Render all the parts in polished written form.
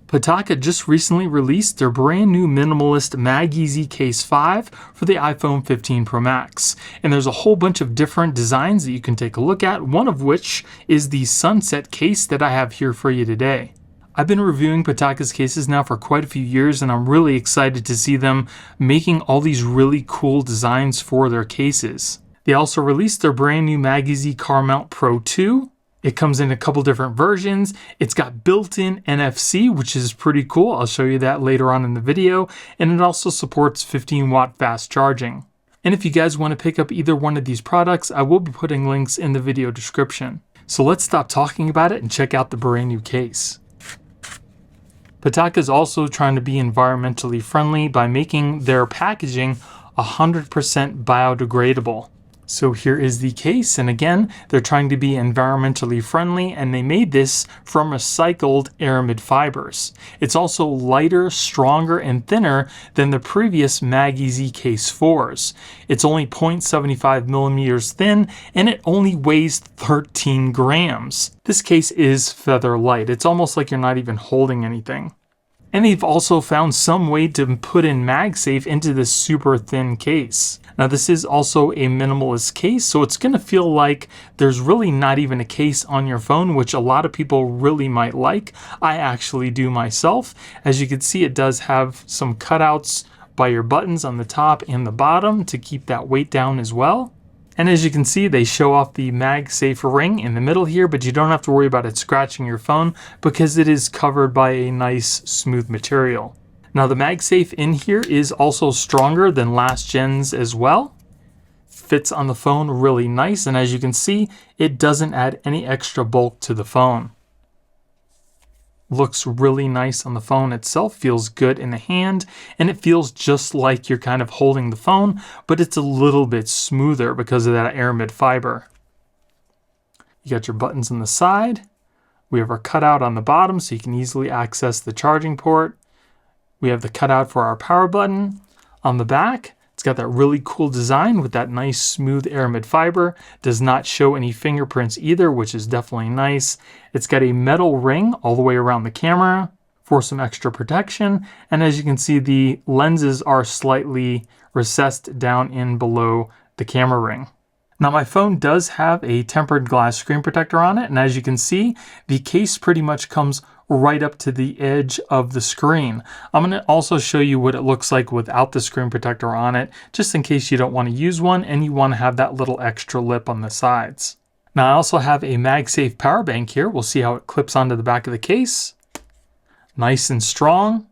Pitaka just recently released their brand new minimalist MagEZ Case 5 for the iPhone 15 Pro Max. And there's a whole bunch of different designs that you can take a look at, one of which is the sunset case that I have here for you today. I've been reviewing Pitaka's cases now for quite a few years, and I'm really excited to see them making all these really cool designs for their cases. They also released their brand new MagEZ Car Mount Pro 2. It comes in a couple different versions. It's got built-in NFC, which is pretty cool. I'll show you that later on in the video. And it also supports 15-watt fast charging. And if you guys want to pick up either one of these products, I will be putting links in the video description. So let's stop talking about it and check out the brand new case. Pitaka is also trying to be environmentally friendly by making their packaging 100% biodegradable. So here is the case, and again, they're trying to be environmentally friendly, and they made this from recycled aramid fibers. It's also lighter, stronger, and thinner than the previous MagEZ Case 4s. It's only 0.75 millimeters thin, and it only weighs 13 grams. This case is feather light. It's almost like you're not even holding anything. And they've also found some way to put in MagSafe into this super thin case. Now this is also a minimalist case, so it's going to feel like there's really not even a case on your phone, which a lot of people really might like. I actually do myself. As you can see, it does have some cutouts by your buttons on the top and the bottom to keep that weight down as well. And as you can see, they show off the MagSafe ring in the middle here, but you don't have to worry about it scratching your phone because it is covered by a nice smooth material. Now the MagSafe in here is also stronger than last gen's as well. Fits on the phone really nice, and as you can see, it doesn't add any extra bulk to the phone. Looks really nice on the phone itself, feels good in the hand, and it feels just like you're kind of holding the phone, but it's a little bit smoother because of that aramid fiber. You got your buttons on the side. We have our cutout on the bottom so you can easily access the charging port. We have the cutout for our power button. On the back, it's got that really cool design with that nice smooth aramid fiber. Does not show any fingerprints either, which is definitely nice. It's got a metal ring all the way around the camera for some extra protection. And as you can see, the lenses are slightly recessed down in below the camera ring. Now my phone does have a tempered glass screen protector on it, and as you can see, the case pretty much comes right up to the edge of the screen. I'm going to also show you what it looks like without the screen protector on it, just in case you don't want to use one and you want to have that little extra lip on the sides. Now I also have a MagSafe power bank here. We'll see how it clips onto the back of the case. Nice and strong.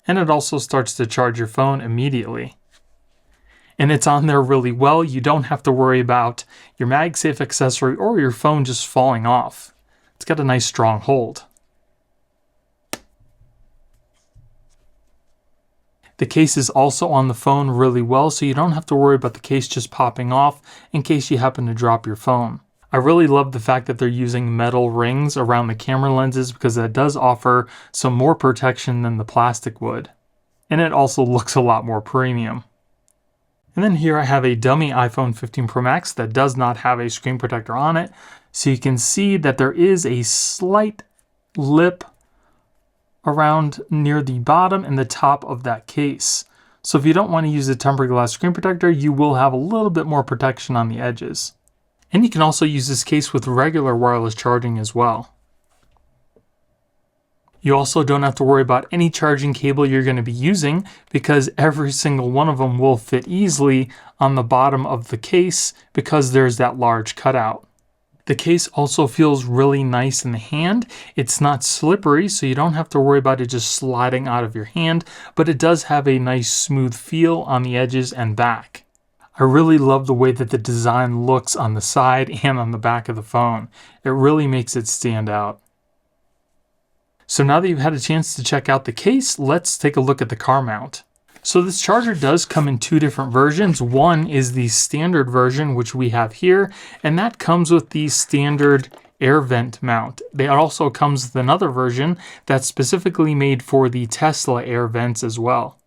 And it also starts to charge your phone immediately. And it's on there really well. You don't have to worry about your MagSafe accessory or your phone just falling off. It's got a nice strong hold. The case is also on the phone really well, so you don't have to worry about the case just popping off in case you happen to drop your phone. I really love the fact that they're using metal rings around the camera lenses because that does offer some more protection than the plastic would. And it also looks a lot more premium. And then here I have a dummy iPhone 15 Pro Max that does not have a screen protector on it. So you can see that there is a slight lip around near the bottom and the top of that case. So if you don't want to use a tempered glass screen protector, you will have a little bit more protection on the edges. And you can also use this case with regular wireless charging as well. You also don't have to worry about any charging cable you're going to be using because every single one of them will fit easily on the bottom of the case because there's that large cutout. The case also feels really nice in the hand. It's not slippery, so you don't have to worry about it just sliding out of your hand, but it does have a nice smooth feel on the edges and back. I really love the way that the design looks on the side and on the back of the phone. It really makes it stand out. So now that you've had a chance to check out the case, let's take a look at the car mount. So this charger does come in two different versions. One is the standard version, which we have here, and that comes with the standard air vent mount. It also comes with another version that's specifically made for the Tesla air vents as well.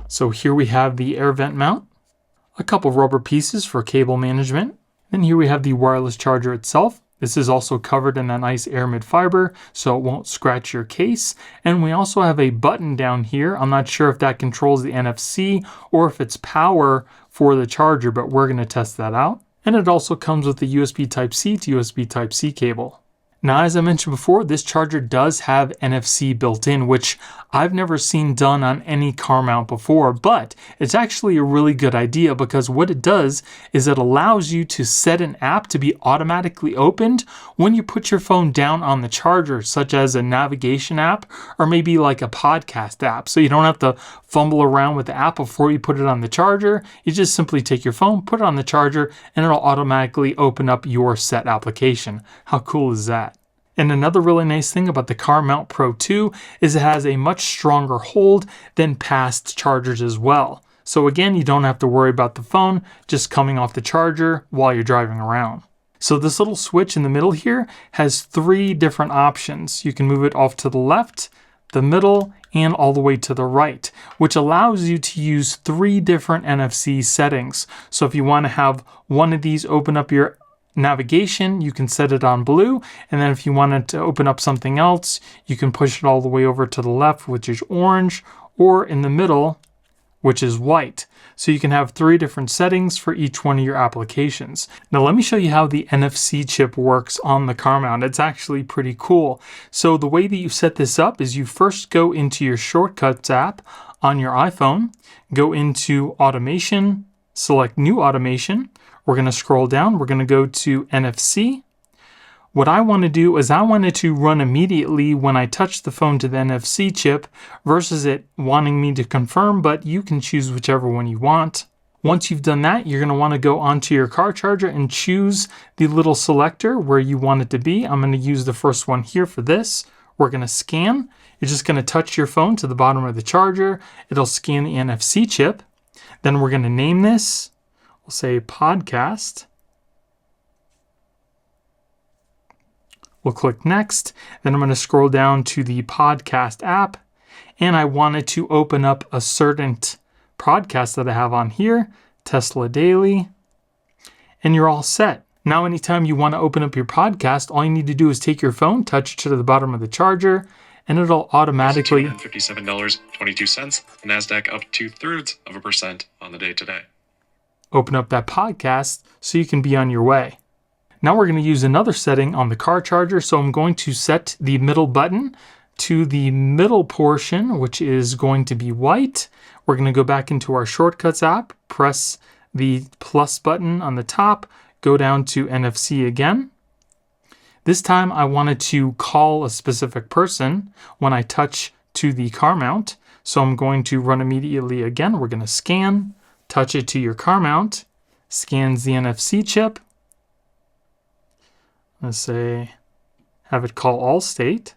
So here we have the air vent mount, a couple rubber pieces for cable management. Then here we have the wireless charger itself. This is also covered in that nice aramid fiber, so it won't scratch your case. And we also have a button down here. I'm not sure if that controls the NFC or if it's power for the charger, but we're going to test that out. And it also comes with the USB Type-C to USB Type-C cable. Now, as I mentioned before, this charger does have NFC built in, which I've never seen done on any car mount before, but it's actually a really good idea because what it does is it allows you to set an app to be automatically opened when you put your phone down on the charger, such as a navigation app or maybe like a podcast app. So you don't have to fumble around with the app before you put it on the charger. You just simply take your phone, put it on the charger, and it'll automatically open up your set application. How cool is that? And another really nice thing about the Car Mount Pro 2 is it has a much stronger hold than past chargers as well. So again, you don't have to worry about the phone just coming off the charger while you're driving around. So this little switch in the middle here has 3 different options. You can move it off to the left, the middle, and all the way to the right, which allows you to use 3 different NFC settings. So if you want to have one of these open up your navigation, you can set it on blue, and then if you wanted to open up something else, you can push it all the way over to the left, which is orange, or in the middle, which is white. So you can have 3 different settings for each one of your applications. Now let me show you how the NFC chip works on the car mount. It's actually pretty cool. So the way that you set this up is you first go into your Shortcuts app on your iPhone, go into Automation, select New Automation. We're going to scroll down. We're going to go to NFC. What I want to do is I want it to run immediately when I touch the phone to the NFC chip versus it wanting me to confirm, but you can choose whichever one you want. Once you've done that, you're going to want to go onto your car charger and choose the little selector where you want it to be. I'm going to use the first one here for this. We're going to scan. You're just going to touch your phone to the bottom of the charger. It'll scan the NFC chip. Then we're going to name this. We'll say podcast. We'll click next. Then I'm going to scroll down to the podcast app, and I wanted to open up a certain podcast that I have on here, Tesla Daily, and you're all set. Now, anytime you want to open up your podcast, all you need to do is take your phone, touch it to the bottom of the charger, and it'll automatically $257.22. NASDAQ up 0.2% on the day today. Open up that podcast so you can be on your way. Now we're going to use another setting on the car charger. So I'm going to set the middle button to the middle portion, which is going to be white. We're going to go back into our Shortcuts app, press the plus button on the top, go down to NFC again. This time I wanted to call a specific person when I touch to the car mount. So I'm going to run immediately again. We're going to scan, touch it to your car mount, scans the NFC chip. Let's say, have it call Allstate.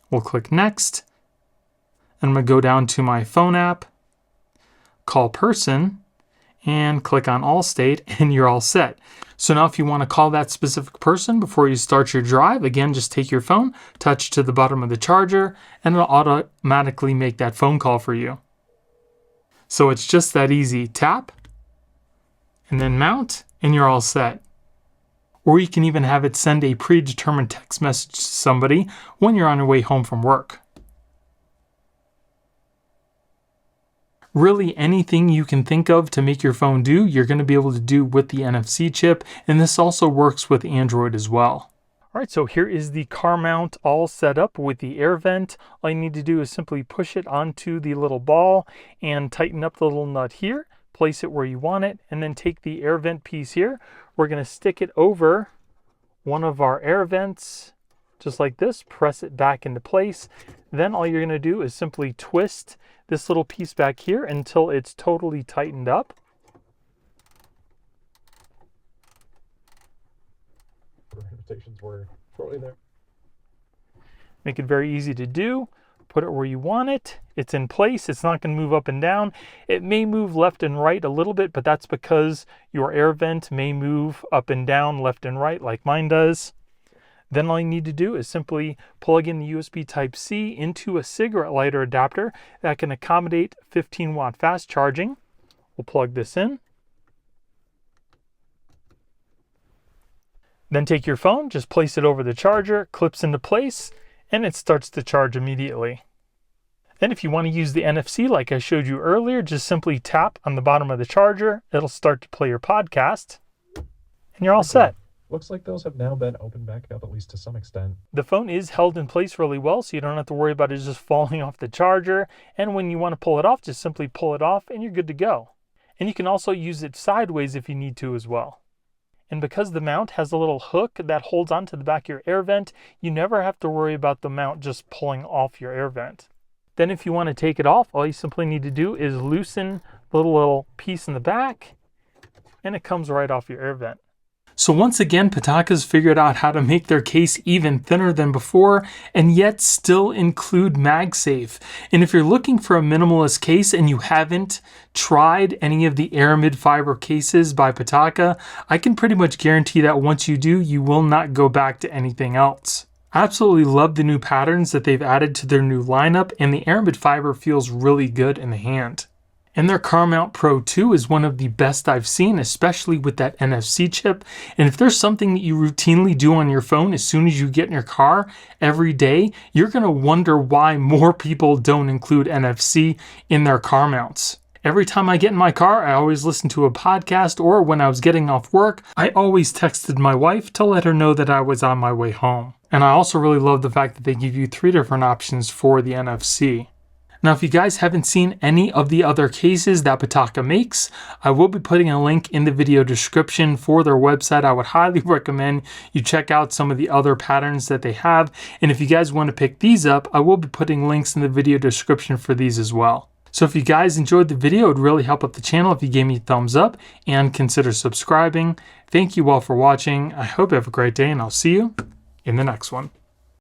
We'll click next. And I'm going to go down to my phone app, call person, and click on Allstate, and you're all set. So now if you want to call that specific person before you start your drive, again, just take your phone, touch to the bottom of the charger, and it'll automatically make that phone call for you. So it's just that easy. Tap, and then mount, and you're all set. Or you can even have it send a predetermined text message to somebody when you're on your way home from work. Really, anything you can think of to make your phone do, you're going to be able to do with the NFC chip, and this also works with Android as well. All right, so here is the car mount all set up with the air vent. All you need to do is simply push it onto the little ball and tighten up the little nut here, place it where you want it, and then take the air vent piece here. We're going to stick it over one of our air vents, just like this, press it back into place. Then all you're going to do is simply twist this little piece back here until it's totally tightened up. Invitations were shortly there. Make it very easy to do. Put it where you want it. It's in place. It's not going to move up and down. It may move left and right a little bit, but that's because your air vent may move up and down, left and right, like mine does. Then all you need to do is simply plug in the USB Type-C into a cigarette lighter adapter that can accommodate 15-watt fast charging. We'll plug this in. Then take your phone, just place it over the charger, clips into place, and it starts to charge immediately. Then if you want to use the NFC like I showed you earlier, just simply tap on the bottom of the charger. It'll start to play your podcast, and you're all set. Looks like those have now been opened back up, at least to some extent. The phone is held in place really well, so you don't have to worry about it just falling off the charger. And when you want to pull it off, just simply pull it off and you're good to go. And you can also use it sideways if you need to as well. And because the mount has a little hook that holds onto the back of your air vent, you never have to worry about the mount just pulling off your air vent. Then if you want to take it off, all you simply need to do is loosen the little piece in the back, and it comes right off your air vent. So once again, Pitaka's figured out how to make their case even thinner than before, and yet still include MagSafe. And if you're looking for a minimalist case and you haven't tried any of the aramid fiber cases by Pitaka, I can pretty much guarantee that once you do, you will not go back to anything else. I absolutely love the new patterns that they've added to their new lineup, and the aramid fiber feels really good in the hand. And their Car Mount Pro 2 is one of the best I've seen, especially with that NFC chip. And if there's something that you routinely do on your phone as soon as you get in your car every day, you're going to wonder why more people don't include NFC in their car mounts. Every time I get in my car, I always listen to a podcast, or when I was getting off work, I always texted my wife to let her know that I was on my way home. And I also really love the fact that they give you 3 different options for the NFC. Now, if you guys haven't seen any of the other cases that Pitaka makes, I will be putting a link in the video description for their website. I would highly recommend you check out some of the other patterns that they have. And if you guys want to pick these up, I will be putting links in the video description for these as well. So if you guys enjoyed the video, it would really help out the channel if you gave me a thumbs up and consider subscribing. Thank you all for watching. I hope you have a great day, and I'll see you in the next one.